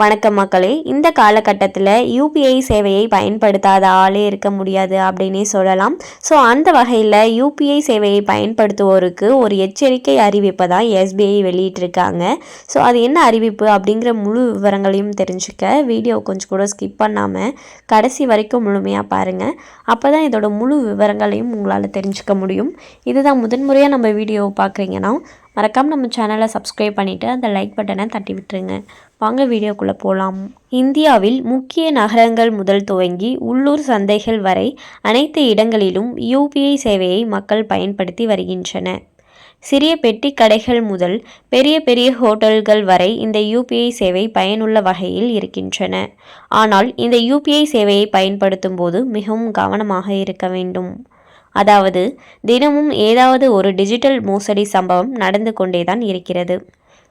வணக்கம் மக்களே. இந்த காலகட்டத்தில் யூபிஐ சேவையை பயன்படுத்தாத ஆளே இருக்க முடியாது அப்படின்னே சொல்லலாம். ஸோ அந்த வகையில் யூபிஐ சேவையை பயன்படுத்துவோருக்கு ஒரு எச்சரிக்கை அறிவிப்பை தான் எஸ்பிஐ வெளியிட்டிருக்காங்க. ஸோ அது என்ன அறிவிப்பு அப்படிங்கிற முழு விவரங்களையும் தெரிஞ்சுக்க வீடியோ கொஞ்சம் கூட ஸ்கிப் பண்ணாமல் கடைசி வரைக்கும் முழுமையாக பாருங்கள். அப்போ தான் இதோட முழு விவரங்களையும் உங்களால் தெரிஞ்சுக்க முடியும். இதுதான் முதன்முறையாக நம்ம வீடியோவை பார்க்குறீங்கன்னா மறக்காமல் நம்ம சேனலை சப்ஸ்கிரைப் பண்ணிவிட்டு அந்த லைக் பட்டனை தட்டி விட்டுருங்க. வாங்க வீடியோக்குள்ளே போகலாம். இந்தியாவில் முக்கிய நகரங்கள் முதல் துவங்கி உள்ளூர் சந்தைகள் வரை அனைத்து இடங்களிலும் யூபிஐ சேவையை மக்கள் பயன்படுத்தி வருகின்றனர். சிறிய பெட்டி கடைகள் முதல் பெரிய பெரிய ஹோட்டல்கள் வரை இந்த யூபிஐ சேவை பயனுள்ள வகையில் இருக்கின்றன. ஆனால் இந்த யூபிஐ சேவையை பயன்படுத்தும் போது மிகவும் கவனமாக இருக்க வேண்டும். அதாவது தினமும் ஏதாவது ஒரு டிஜிட்டல் மோசடி சம்பவம் நடந்து கொண்டேதான் இருக்கிறது.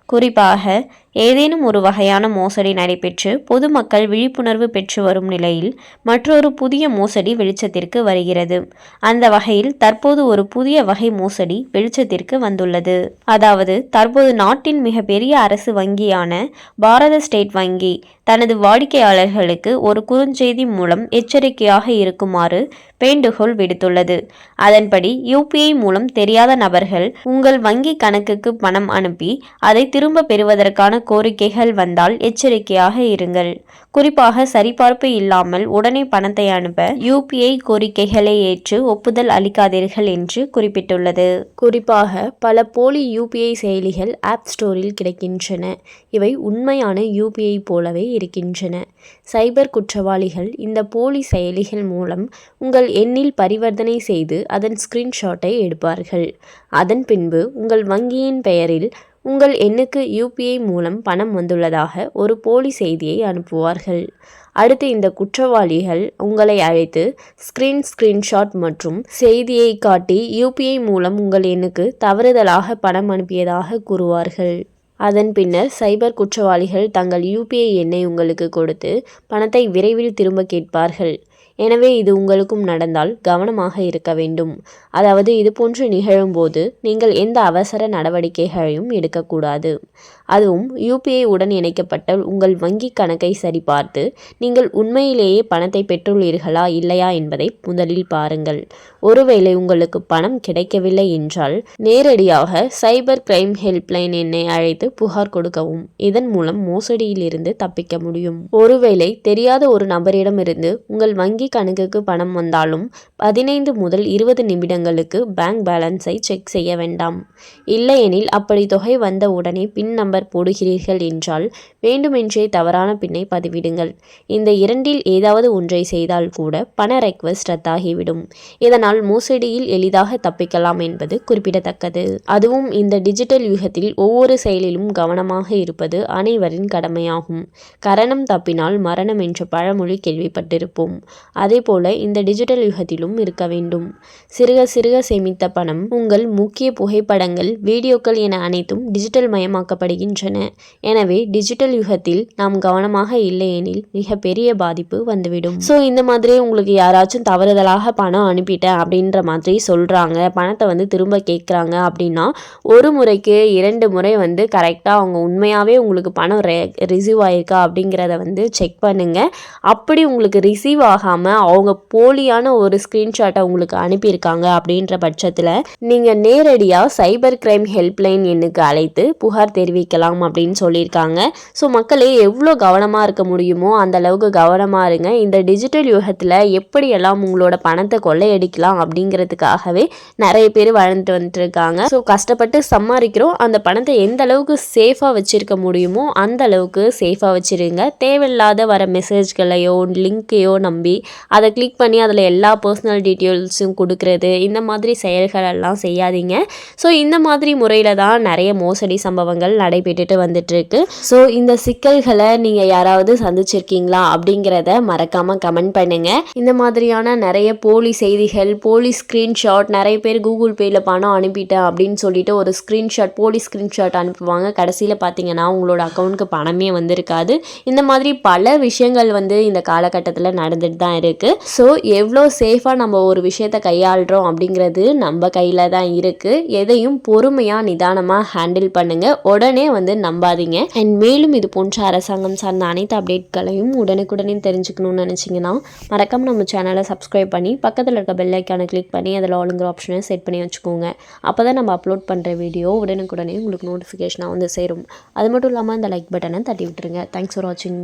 குறிப்பாக ஏதேனும் ஒரு வகையான மோசடி நடைபெற்று பொதுமக்கள் விழிப்புணர்வு பெற்று வரும் நிலையில் மற்றொரு புதிய மோசடி வெளிச்சத்திற்கு வருகிறது. அந்த வகையில் தற்போது ஒரு புதிய வகை மோசடி வெளிச்சத்திற்கு வந்துள்ளது. அதாவது தற்போது நாட்டின் மிகப்பெரிய அரசு வங்கியான பாரத ஸ்டேட் வங்கி தனது வாடிக்கையாளர்களுக்கு ஒரு குறுஞ்செய்தி மூலம் எச்சரிக்கையாக இருக்குமாறு வேண்டுகோள் விடுத்துள்ளது. அதன்படி யூபிஐ மூலம் தெரியாத நபர்கள் உங்கள் வங்கி கணக்குக்கு பணம் அனுப்பி அதை திரும்ப பெறுவதற்கான கோரிக்கைகள் வந்தால் எச்சரிக்கையாக இருங்கள். குறிப்பாக சரிபார்ப்பு இல்லாமல் உடனே பணத்தை அனுப்ப யூபிஐ கோரிக்கைகளை ஏற்று ஒப்புதல் அளிக்காதீர்கள் என்று குறிப்பிட்டுள்ளது. குறிப்பாக பல போலி யூபிஐ செயலிகள் ஆப் ஸ்டோரில் கிடைக்கின்றன. இவை உண்மையான யூபிஐ போலவே இருக்கின்றன. சைபர் குற்றவாளிகள் இந்த போலி செயலிகள் மூலம் உங்கள் எண்ணில் பரிவர்த்தனை செய்து அதன் ஸ்கிரீன்ஷாட்டை எடுப்பார்கள். அதன் பின்பு உங்கள் வங்கியின் பெயரில் உங்கள் எண்ணுக்கு யூபிஐ மூலம் பணம் வந்துள்ளதாக ஒரு போலி செய்தியை அனுப்புவார்கள். அடுத்து இந்த குற்றவாளிகள் உங்களை அழைத்து ஸ்கிரீன்ஷாட் மற்றும் செய்தியை காட்டி யூபிஐ மூலம் உங்கள் எண்ணுக்கு தவறுதலாக பணம் அனுப்பியதாக கூறுவார்கள். அதன் பின்னர் சைபர் குற்றவாளிகள் தங்கள் யூபிஐ எண்ணை உங்களுக்கு கொடுத்து பணத்தை விரைவில் திரும்ப கேட்பார்கள். எனவே இது உங்களுக்கும் நடந்தால் கவனமாக இருக்க வேண்டும். அதாவது இது போன்று நிகழும்போது நீங்கள் எந்த அவசர நடவடிக்கைகளையும் எடுக்கக்கூடாது. அதுவும் யூபிஐ உடன் இணைக்கப்பட்ட உங்கள் வங்கி கணக்கை சரிபார்த்து நீங்கள் உண்மையிலேயே பணத்தை பெற்றுள்ளீர்களா இல்லையா என்பதை முதலில் பாருங்கள். ஒருவேளை உங்களுக்கு பணம் கிடைக்கவில்லை என்றால் நேரடியாக சைபர் கிரைம் ஹெல்ப்லைன் எண்ணை அழைத்து புகார் கொடுக்கவும். இதன் மூலம் மோசடியில் இருந்து தப்பிக்க முடியும். ஒருவேளை தெரியாத ஒரு நபரிடமிருந்து உங்கள் வங்கி கணக்குக்கு பணம் வந்தாலும் 15 முதல் 20 நிமிடங்களுக்கு பேங்க் பேலன்ஸை செக் செய்ய வேண்டாம். இல்லையெனில் அப்படி தொகை வந்த உடனே பின் நம்பர் போடுகிறீர்கள் என்றால் வேண்டுமென்றே தவறான பின்னை பதிவிடுங்கள். இந்த இரண்டில் ஏதாவது ஒன்றை செய்தால் கூட பண ரெக்வெஸ்ட் ரத்தாகிவிடும். இதனால் மோசடியில் எளிதாக தப்பிக்கலாம் என்பது குறிப்பிடத்தக்கது. அதுவும் இந்த டிஜிட்டல் யுகத்தில் ஒவ்வொரு செயலிலும் கவனமாக இருப்பது அனைவரின் கடமையாகும். கரணம் தப்பினால் மரணம் என்ற பழமொழி கேள்விப்பட்டிருப்போம். அதே போல இந்த டிஜிட்டல் யுகத்திலும் இருக்க வேண்டும். சிறுக சிறுக சேமித்த பணம், உங்கள் முக்கிய புகைப்படங்கள், வீடியோக்கள் என அனைத்தும் டிஜிட்டல் மயமாக்கப்படுகின்றன. எனவே டிஜிட்டல் யுகத்தில் நாம் கவனமாக இல்லையெனில் மிக பெரிய பாதிப்பு வந்துவிடும். ஸோ இந்த மாதிரி உங்களுக்கு யாராச்சும் தவறுதலாக பணம் அனுப்பிட்டேன் அப்படின்ற மாதிரி சொல்கிறாங்க, பணத்தை திரும்ப கேட்குறாங்க அப்படின்னா ஒரு முறைக்கு 2 முறை கரெக்டாக அவங்க உண்மையாகவே உங்களுக்கு பணம் ரிசீவ் ஆகிருக்கா அப்படிங்கிறத செக் பண்ணுங்கள். அப்படி உங்களுக்கு ரிசீவ் ஆகாமல் அவங்க போலியான ஒரு ஸ்க்ரீன்ஷாட்டை உங்களுக்கு அனுப்பியிருக்காங்க அப்படின்ற பட்சத்தில் நீங்கள் நேரடியாக சைபர் கிரைம் ஹெல்ப்லைன் எண்ணுக்கு அழைத்து புகார் தெரிவிக்கலாம் அப்படின்னு சொல்லியிருக்காங்க. ஸோ மக்களே எவ்வளோ கவனமாக இருக்க முடியுமோ அந்த அளவுக்கு கவனமாக இருங்க. இந்த டிஜிட்டல் யுகத்தில் எப்படியெல்லாம் உங்களோட பணத்தை கொள்ளையடிக்கலாம் அப்படிங்கிறதுக்காகவே நிறைய பேர் வந்துட்டு இருக்காங்க. ஸோ கஷ்டப்பட்டு சம்பாதிக்கிறோம், அந்த பணத்தை எந்த அளவுக்கு சேஃபாக வச்சுருக்க முடியுமோ அந்த அளவுக்கு சேஃபாக வச்சுருங்க. தேவையில்லாத வர மெசேஜ்களையோ லிங்கையோ நம்பி அதை கிளிக் பண்ணி அதில் எல்லா பர்சனல் டீட்டெயில்ஸும் கொடுக்கறது, இந்த மாதிரி செயல்களெல்லாம் செய்யாதீங்க. ஸோ இந்த மாதிரி முறையில் தான் நிறைய மோசடி சம்பவங்கள் நடைபெற்றுட்டு வந்துட்டுருக்கு. ஸோ இந்த சிக்கல்களை நீங்கள் யாராவது சந்திச்சிருக்கீங்களா அப்படிங்கிறத மறக்காமல் கமெண்ட் பண்ணுங்கள். இந்த மாதிரியான நிறைய போலி செய்திகள், போலி ஸ்க்ரீன்ஷாட், நிறைய பேர் கூகுள் பேயில் பணம் அனுப்பிட்டேன் அப்படின்னு சொல்லிட்டு ஒரு ஸ்க்ரீன்ஷாட், போலி ஸ்க்ரீன்ஷாட் அனுப்புவாங்க. கடைசியில் பார்த்தீங்கன்னா உங்களோட அக்கௌண்ட்டுக்கு பணமே வந்திருக்காது. இந்த மாதிரி பல விஷயங்கள் இந்த காலகட்டத்தில் நடந்துட்டு தான் இருக்குது. ஸோ எவ்வளோ சேஃபாக நம்ம ஒரு விஷயத்தை கையாளுறோம் அப்படிங்கிறது நம்ம கையில் தான் இருக்குது. எதையும் பொறுமையாக நிதானமாக ஹேண்டில் பண்ணுங்கள். உடனே நீங்கள் வந்து நம்பாதீங்க. அண்ட் மேலும் இது போன்ற அரசாங்கம் சார்ந்த அனைத்து அப்டேட்களையும் உடனுக்குடனே தெரிஞ்சுக்கணும்னு நினச்சிங்கன்னா மறக்காம நம்ம சேனலை சப்ஸ்கிரைப் பண்ணி பக்கத்தில் இருக்க பெல் ஐக்கானை கிளிக் பண்ணி அதில் ஆளுங்கிற ஆப்ஷனை செட் பண்ணி வச்சுக்கோங்க. அப்போ தான் நம்ம அப்லோட் பண்ணுற வீடியோ உடனுக்குடனே உங்களுக்கு நோட்டிஃபிகேஷனாக வந்து சேரும். அது மட்டும் இல்லாமல் அந்த லைக் பட்டனை தட்டி விட்டுருங்க. தேங்க்ஸ் ஃபார் வாட்சிங்.